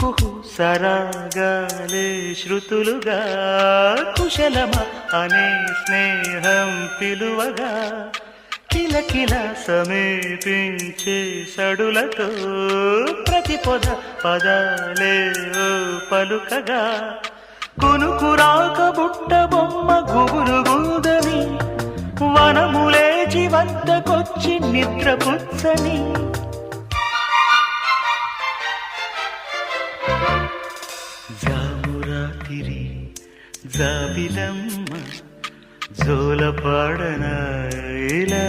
కుహు సరాగాలే శృతులుగా కుశలమ అనే స్నేహం పిలువగా కిలకిల సమీపించే సడులతో ప్రతి పొద పదాలే ఓ పలుకగా కునుకురాక బుట్ట బొమ్మ గుబురు గూదని వనములేచి వద్దకొచ్చి నిద్రపుచ్చని జామురాతిరి జాబిలమ్మ జోలపాడన ఇలా